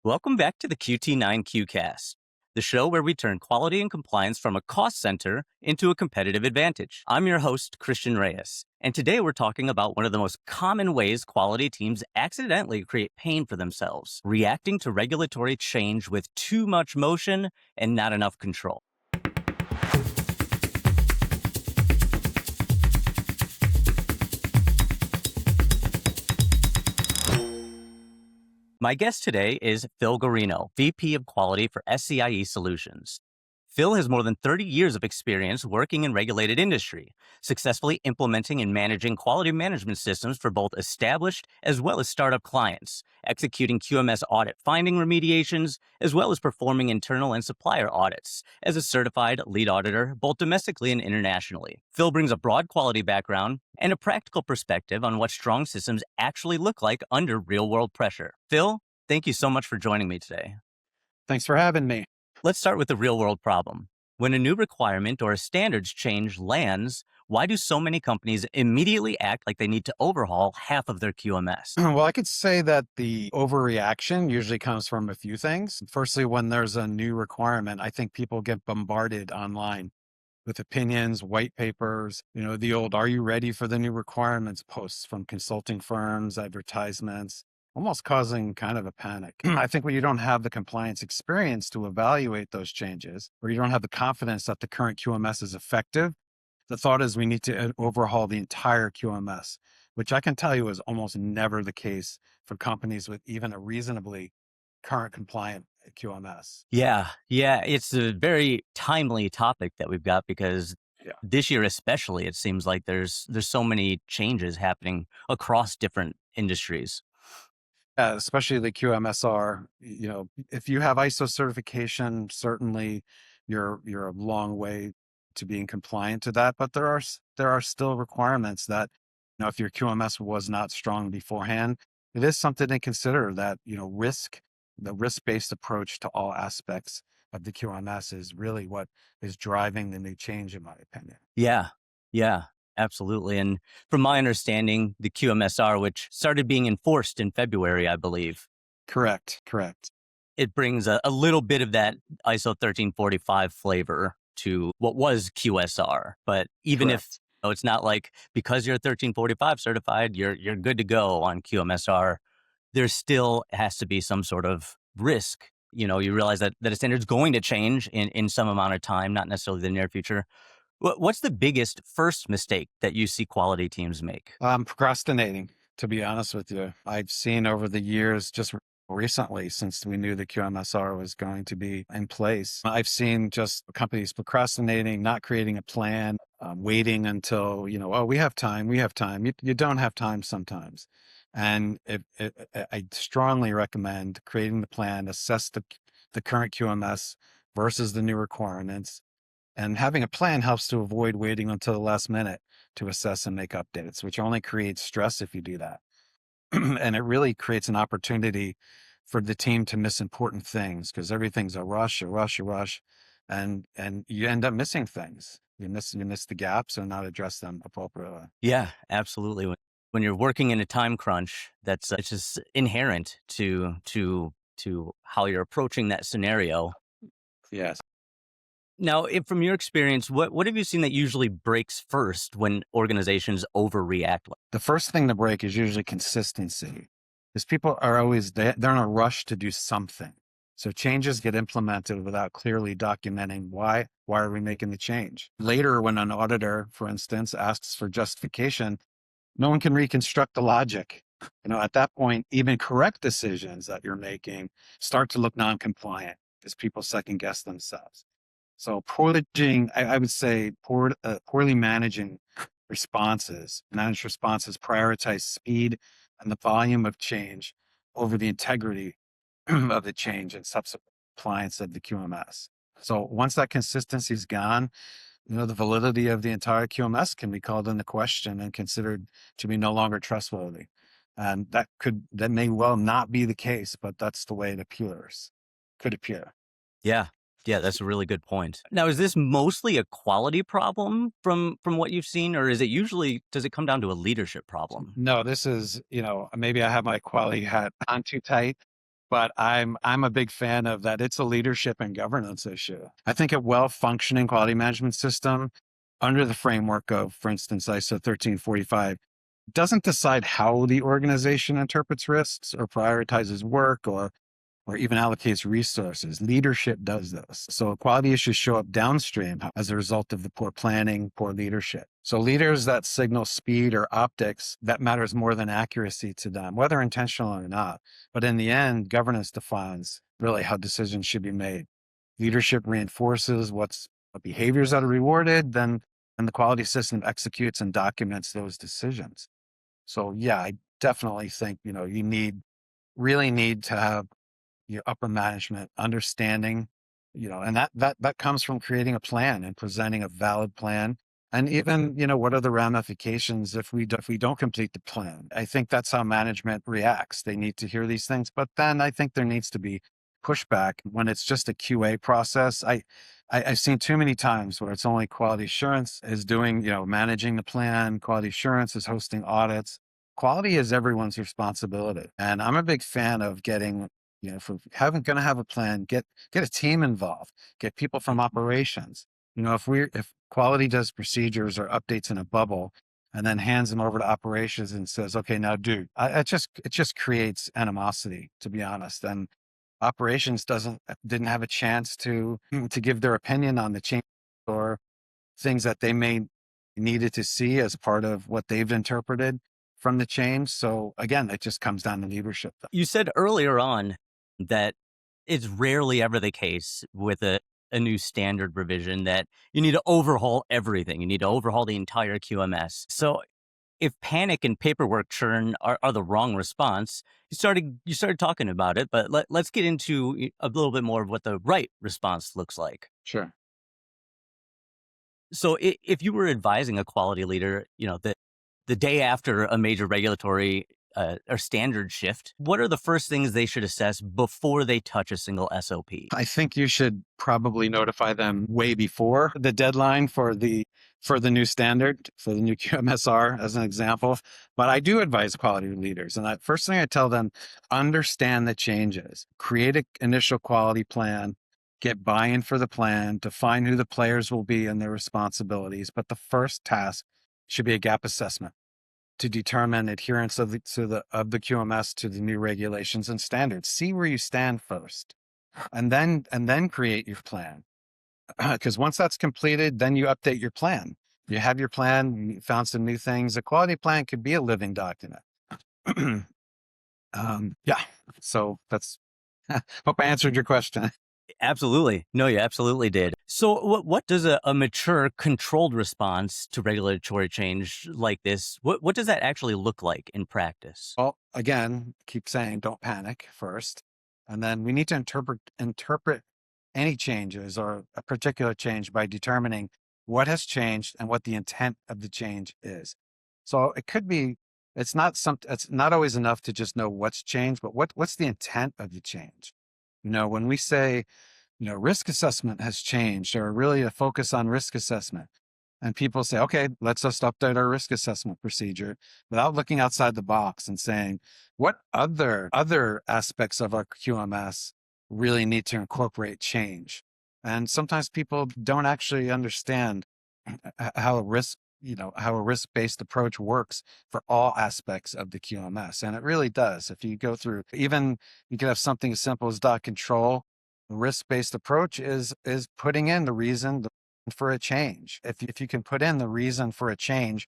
Welcome back to the QT9 Q-Cast, the show where we turn quality and compliance from a cost center into a competitive advantage. I'm your host, Christian Reyes, and today we're talking about one of the most common ways quality teams accidentally create pain for themselves, reacting to regulatory change with too much motion and not enough control. My guest today is Phil Guarino, VP of Quality for SCIE Solutions. Phil has more than 30 years of experience working in regulated industry, successfully implementing and managing quality management systems for both established as well as startup clients, executing QMS audit finding remediations, as well as performing internal and supplier audits as a certified lead auditor, both domestically and internationally. Phil brings a broad quality background and a practical perspective on what strong systems actually look like under real-world pressure. Phil, thank you so much for joining me today. Thanks for having me. Let's start with the real-world problem. When a new requirement or a standards change lands, why do so many companies immediately act like they need to overhaul half of their QMS? Well, I could say that the overreaction usually comes from a few things. Firstly, when there's a new requirement, I think people get bombarded online with opinions, white papers, the old, "Are you ready for the new requirements?" posts from consulting firms, advertisements, almost causing kind of a panic. I think when you don't have the compliance experience to evaluate those changes, or you don't have the confidence that the current QMS is effective, the thought is we need to overhaul the entire QMS, which I can tell you is almost never the case for companies with even a reasonably current compliant QMS. Yeah, it's a very timely topic that we've got because Yeah. this year especially, it seems like there's so many changes happening across different industries. Especially the QMSR, if you have ISO certification, certainly you're a long way to being compliant to that. But there are still requirements that, if your QMS was not strong beforehand, it is something to consider that, the risk-based approach to all aspects of the QMS is really what is driving the new change, in my opinion. Yeah, absolutely. And from my understanding, the QMSR, which started being enforced in February, I believe, Correct. it brings a little bit of that ISO 1345 flavor to what was QSR. But even if Correct. it's not like because you're 1345 certified, you're good to go on QMSR, there still has to be some sort of risk. You realize that a standard's going to change in some amount of time, not necessarily the near future. What's the biggest first mistake that you see quality teams make? Procrastinating, to be honest with you. I've seen over the years, just recently, since we knew the QMSR was going to be in place, I've seen just companies procrastinating, not creating a plan, waiting until, oh, we have time. You don't have time sometimes. And I strongly recommend creating the plan, assess the current QMS versus the new requirements. And having a plan helps to avoid waiting until the last minute to assess and make updates, which only creates stress if you do that. And it really creates an opportunity for the team to miss important things because everything's a rush, and you end up missing things. You miss the gaps and not address them appropriately. Yeah, absolutely. When you're working in a time crunch, that's it's just inherent to how you're approaching that scenario. Yes. Now, from your experience, what have you seen that usually breaks first when organizations overreact? The first thing to break is usually consistency, because people are always they're in a rush to do something. So changes get implemented without clearly documenting why. Why are we making the change? Later, when an auditor, for instance, asks for justification, no one can reconstruct the logic. At that point, even correct decisions that you're making start to look non-compliant because people second guess themselves. So I would say poorly managing manage responses, prioritize speed and the volume of change over the integrity of the change and subsequent compliance of the QMS. So once that consistency is gone, the validity of the entire QMS can be called into question and considered to be no longer trustworthy. And that may well not be the case, but that's the way it could appear. Yeah. Yeah, that's a really good point. Now, is this mostly a quality problem from what you've seen, or does it come down to a leadership problem? No, this is, maybe I have my quality hat on too tight. but I'm a big fan of that. It's a leadership and governance issue. I think a well-functioning quality management system under the framework of, for instance, ISO 1345 doesn't decide how the organization interprets risks or prioritizes work or even allocates resources. Leadership does this. So quality issues show up downstream as a result of the poor planning, poor leadership. So leaders that signal speed or optics, that matters more than accuracy to them, whether intentional or not. But in the end, governance defines really how decisions should be made. Leadership reinforces what behaviors that are rewarded, then and the quality system executes and documents those decisions. So yeah, I definitely think, you really need to have your upper management understanding, and that comes from creating a plan and presenting a valid plan. And even, what are the ramifications if we don't complete the plan? I think that's how management reacts. They need to hear these things, but then I think there needs to be pushback when it's just a QA process. I've seen too many times where it's only quality assurance is doing, managing the plan, quality assurance is hosting audits. Quality is everyone's responsibility. And I'm a big fan of getting, if we're going to have a plan, get a team involved, get people from operations. If quality does procedures or updates in a bubble and then hands them over to operations and says, okay, now do, it just creates animosity, to be honest. And operations didn't have a chance to give their opinion on the change or things that they may needed to see as part of what they've interpreted from the change. So again, it just comes down to leadership. You said earlier on that it's rarely ever the case with a new standard revision that you need to overhaul everything. You need to overhaul the entire QMS. So if panic and paperwork churn are the wrong response, you started talking about it, but let's get into a little bit more of what the right response looks like. Sure. So if you were advising a quality leader, the day after a major regulatory or standard shift, what are the first things they should assess before they touch a single SOP? I think you should probably notify them way before the deadline for the new standard, for the new QMSR, as an example. But I do advise quality leaders. And that first thing I tell them, understand the changes, create an initial quality plan, get buy-in for the plan, define who the players will be and their responsibilities. But the first task should be a gap assessment to determine adherence of the QMS to the new regulations and standards. See where you stand first, and then create your plan. Because once that's completed, then you update your plan. You have your plan, you found some new things. A quality plan could be a living document. Yeah. So that's, hope I answered your question. Absolutely. No, you absolutely did. So what does a mature controlled response to regulatory change like this, what does that actually look like in practice? Well, again, keep saying don't panic first. And then we need to interpret any changes or a particular change by determining what has changed and what the intent of the change is. So it could be, it's not always enough to just know what's changed, but what's the intent of the change? When we say, risk assessment has changed, or really a focus on risk assessment, and people say, okay, let's just update our risk assessment procedure without looking outside the box and saying, what other aspects of our QMS really need to incorporate change? And sometimes people don't actually understand how a risk-based approach works for all aspects of the QMS. And it really does. If you go through, even you could have something as simple as dot control. The risk-based approach is putting in the reason for a change. If you can put in the reason for a change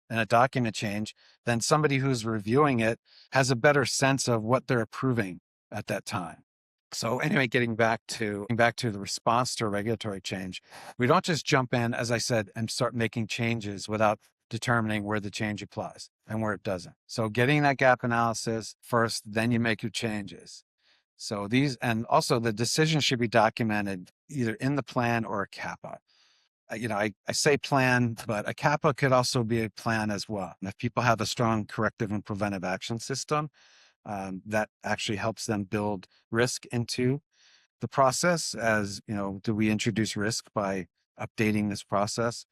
and a document change, then somebody who's reviewing it has a better sense of what they're approving at that time. So anyway, getting back to the response to a regulatory change, we don't just jump in, as I said, and start making changes without determining where the change applies and where it doesn't. So getting that gap analysis first, then you make your changes. So and also the decision should be documented either in the plan or a CAPA. I say plan, but a CAPA could also be a plan as well. And if people have a strong corrective and preventive action system, that actually helps them build risk into the process. As do we introduce risk by updating this process?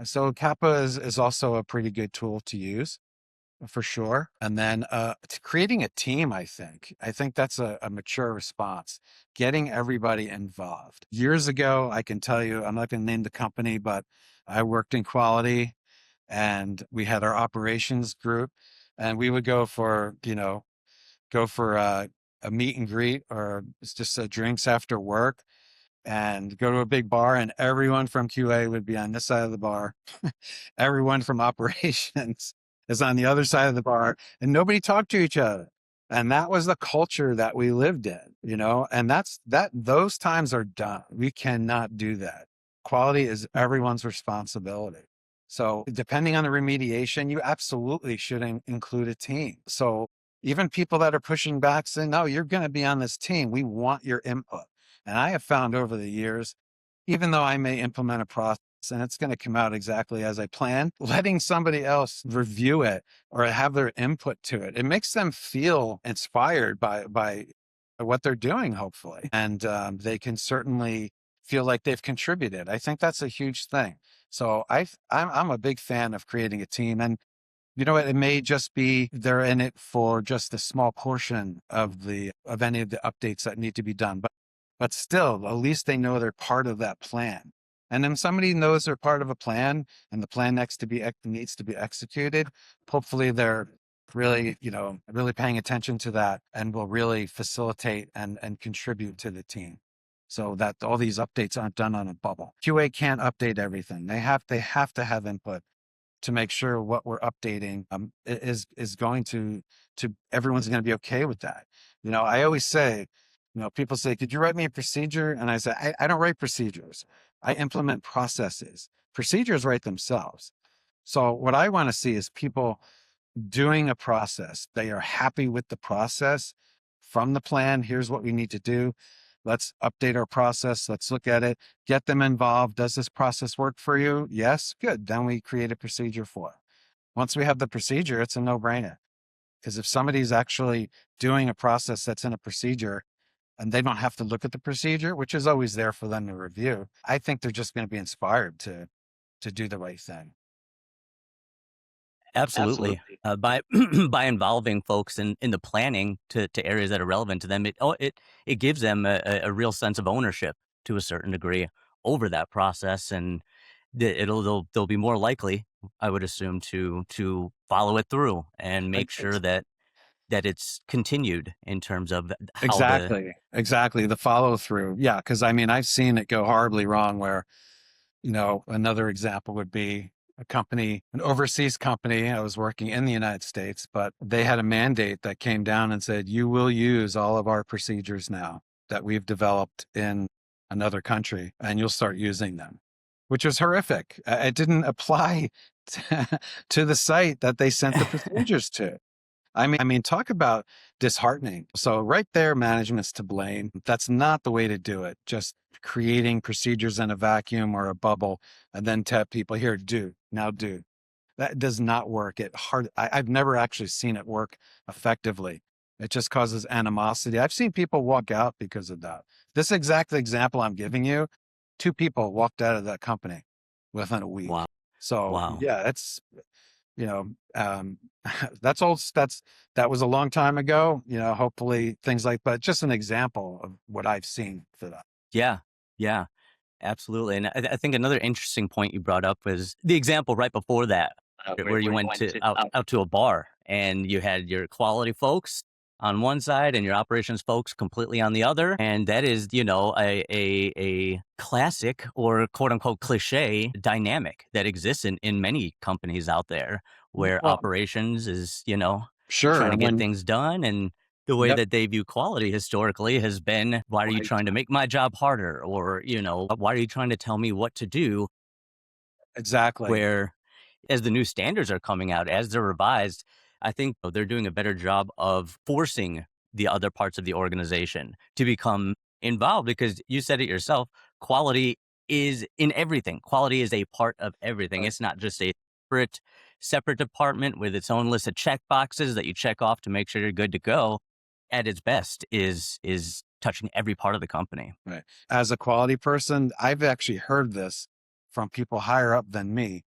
So CAPA is also a pretty good tool to use. for sure. And then creating a team, I think that's a mature response, getting everybody involved. Years ago, I can tell you, I'm not going to name the company, but I worked in quality and we had our operations group, and we would go for a meet and greet, or it's just drinks after work, and go to a big bar, and everyone from QA would be on this side of the bar. Everyone from operations is on the other side of the bar, and nobody talked to each other. And that was the culture that we lived in, and those times are done. We cannot do that. Quality is everyone's responsibility. So depending on the remediation, you absolutely should include a team. So even people that are pushing back say, no, you're going to be on this team. We want your input. And I have found over the years, even though I may implement a process and it's going to come out exactly as I plan, letting somebody else review it or have their input to it, it makes them feel inspired by what they're doing, hopefully. And they can certainly feel like they've contributed. I think that's a huge thing. So I'm a big fan of creating a team. And you know what? It may just be they're in it for just a small portion of any of the updates that need to be done. But still, at least they know they're part of that plan. And then somebody knows they're part of a plan and the plan needs to be executed. Hopefully they're really paying attention to that and will really facilitate and contribute to the team so that all these updates aren't done on a bubble. QA can't update everything. They have to have input to make sure what we're updating is going to everyone's going to be okay with that. I always say, people say, could you write me a procedure? And I say, I don't write procedures. I implement processes. Procedures write themselves. So what I want to see is people doing a process. They are happy with the process from the plan. Here's what we need to do. Let's update our process. Let's look at it, get them involved. Does this process work for you? Yes. Good. Then we create a procedure for it. Once we have the procedure, it's a no-brainer. Because if somebody's actually doing a process that's in a procedure and they don't have to look at the procedure, which is always there for them to review, I think they're just going to be inspired to do the right thing. Absolutely. By by involving folks in the planning to areas that are relevant to them, it gives them a real sense of ownership to a certain degree over that process, and they'll be more likely, I would assume, to follow it through and make sure that it's continued in terms of how the Exactly. The follow through. Yeah. Because I mean, I've seen it go horribly wrong where, another example would be an overseas company. I was working in the United States, but they had a mandate that came down and said, you will use all of our procedures now that we've developed in another country, and you'll start using them, which was horrific. It didn't apply to the site that they sent the procedures to. I mean, talk about disheartening. So right there, management's to blame. That's not the way to do it. Just creating procedures in a vacuum or a bubble and then tell people, here, now do. That does not work. I've never actually seen it work effectively. It just causes animosity. I've seen people walk out because of that. This exact example I'm giving you, 2 people walked out of that company within a week. wow, So wow. yeah, it's you know, that's old. That was a long time ago. Hopefully things but just an example of what I've seen for that. Yeah, yeah. Absolutely. And I think another interesting point you brought up was the example right before that, where you went out to a bar and you had your quality folks on one side and your operations folks completely on the other. And that is, a classic or quote unquote cliche dynamic that exists in many companies out there where Well, operations is, sure. trying to And get when, things done, and the way yep, that they view quality historically has been, why are you right. trying to make my job harder? Or, why are you trying to tell me what to do? Exactly. Where as the new standards are coming out, as they're revised, I think they're doing a better job of forcing the other parts of the organization to become involved, because you said it yourself, quality is in everything. Quality is a part of everything. Right. It's not just a separate department with its own list of check boxes that you check off to make sure you're good to go. At its best is touching every part of the company. Right. As a quality person, I've actually heard this from people higher up than me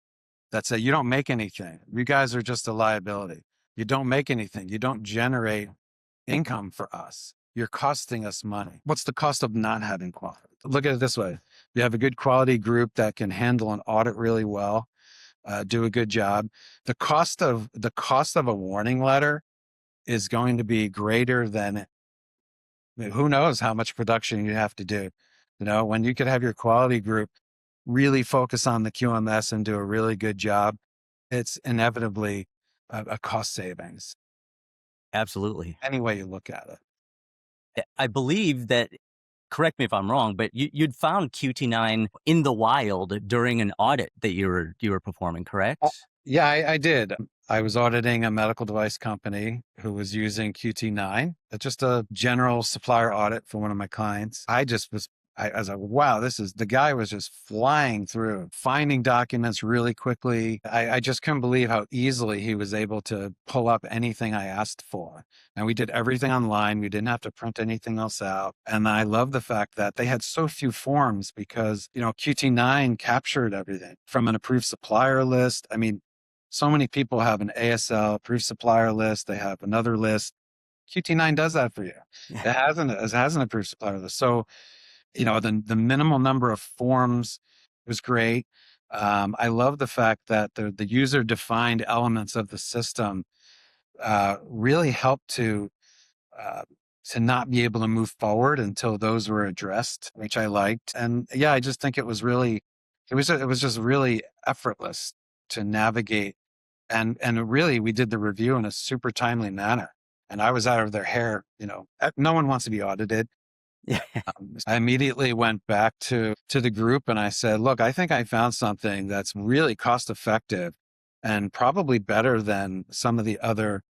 that say, you don't make anything. You guys are just a liability. You don't make anything. You don't generate income for us. You're costing us money. What's the cost of not having quality? Look at it this way. You have a good quality group that can handle an audit really well, do a good job. The cost of a warning letter is going to be greater than who knows how much production you have to do. When you could have your quality group really focus on the QMS and do a really good job, it's inevitably a cost savings, Absolutely. any way you look at it. I believe that, correct me if I'm wrong, but you'd found QT9 in the wild during an audit that you were performing, correct? Yeah, I did. I was auditing a medical device company who was using QT9. It's just a general supplier audit for one of my clients. I was like, wow, the guy was just flying through, finding documents really quickly. I just couldn't believe how easily he was able to pull up anything I asked for. And we did everything online. We didn't have to print anything else out. And I love the fact that they had so few forms because, QT9 captured everything from an approved supplier list. I mean, so many people have an ASL approved supplier list. They have another list. QT9 does that for you. It has an approved supplier list. So, the minimal number of forms was great. I love the fact that the user defined elements of the system really helped uh, to not be able to move forward until those were addressed, which I liked. And yeah, I just think it was just really effortless to navigate. And really, we did the review in a super timely manner. And I was out of their hair. No one wants to be audited. Yeah. I immediately went back to the group and I said, look, I think I found something that's really cost effective and probably better than some of the other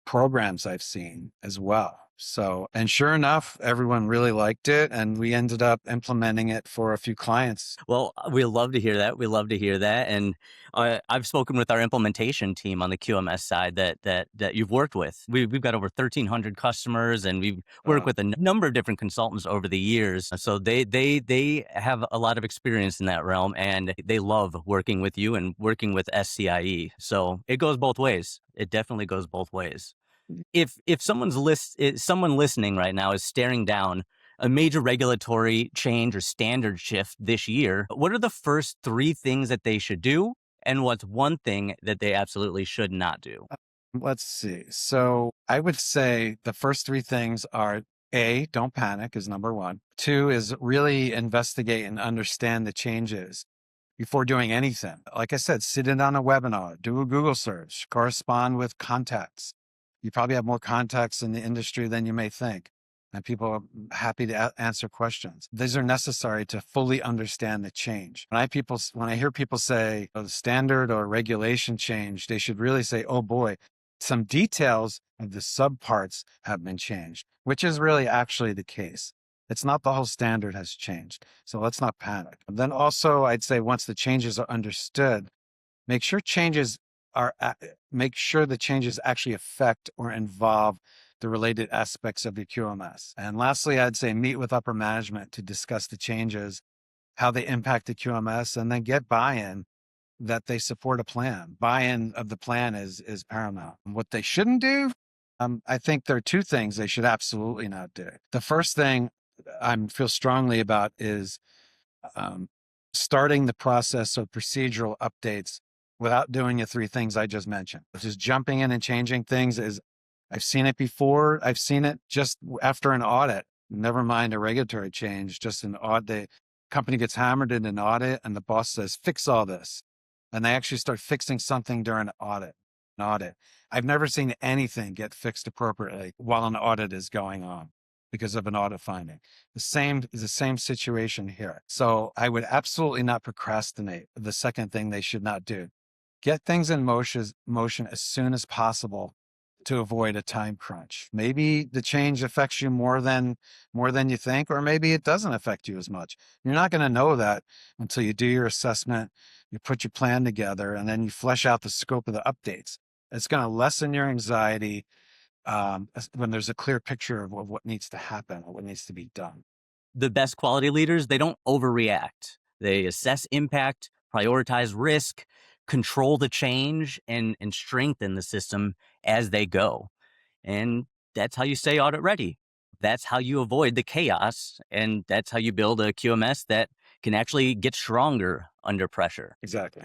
programs I've seen as well. So, and sure enough, everyone really liked it and we ended up implementing it for a few clients. Well, we love to hear that. We love to hear that. And I've spoken with our implementation team on the QMS side that you've worked with. We've got over 1,300 customers, and we've worked Uh, with a number of different consultants over the years. So they have a lot of experience in that realm, and they love working with you and working with SCIE. So it goes both ways. It definitely goes both ways. If someone listening right now is staring down a major regulatory change or standard shift this year, what are the first three things that they should do? And what's one thing that they absolutely should not do? let's see. So I would say the first three things are A, don't panic is number one. Two is really investigate and understand the changes before doing anything. Like I said, sit in on a webinar, do a Google search, correspond with contacts. You probably have more contacts in the industry than you may think, and people are happy to answer questions. These are necessary to fully understand the change. When I hear people say the standard or regulation change, they should really say, "Oh boy, some details of the subparts have been changed," which is really actually the case. It's not the whole standard has changed. So let's not panic. And then also, I'd say once the changes are understood, make sure changes make sure the changes actually affect or involve the related aspects of your QMS. And lastly, I'd say meet with upper management to discuss the changes, how they impact the QMS, and then get buy-in that they support a plan. Buy-in of the plan is paramount. What they shouldn't do, I think there are two things they should absolutely not do. The first thing I feel strongly about is um, starting the process of procedural updates without doing the three things I just mentioned. Just jumping in and changing things I've seen it before. I've seen it just after an audit, never mind a regulatory change, just an audit. The company gets hammered in an audit and the boss says, fix all this. And they actually start fixing something during an audit. I've never seen anything get fixed appropriately while an audit is going on because of an audit finding. The same is the same situation here. So I would absolutely not procrastinate. The second thing they should not do, get things in motion as soon as possible to avoid a time crunch. Maybe the change affects you more than you think, or maybe it doesn't affect you as much. You're not going to know that until you do your assessment, you put your plan together, and then you flesh out the scope of the updates. It's going to lessen your anxiety when there's a clear picture of what needs to happen or what needs to be done. The best quality leaders, they don't overreact. They assess impact, prioritize risk, control the change and strengthen the system as they go. And that's how you stay audit ready. That's how you avoid the chaos. And that's how you build a QMS that can actually get stronger under pressure. Exactly.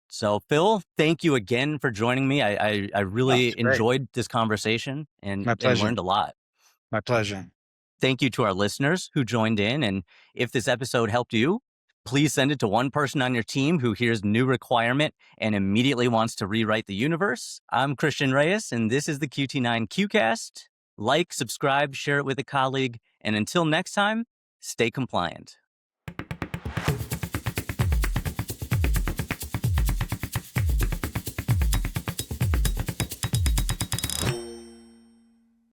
So, Phil, thank you again for joining me. I really enjoyed this conversation and learned a lot. My pleasure. Thank you to our listeners who joined in. And if this episode helped you, please send it to one person on your team who hears new requirement and immediately wants to rewrite the universe. I'm Christian Reyes, and this is the QT9 Q-Cast. Like, subscribe, share it with a colleague, and until next time, stay compliant.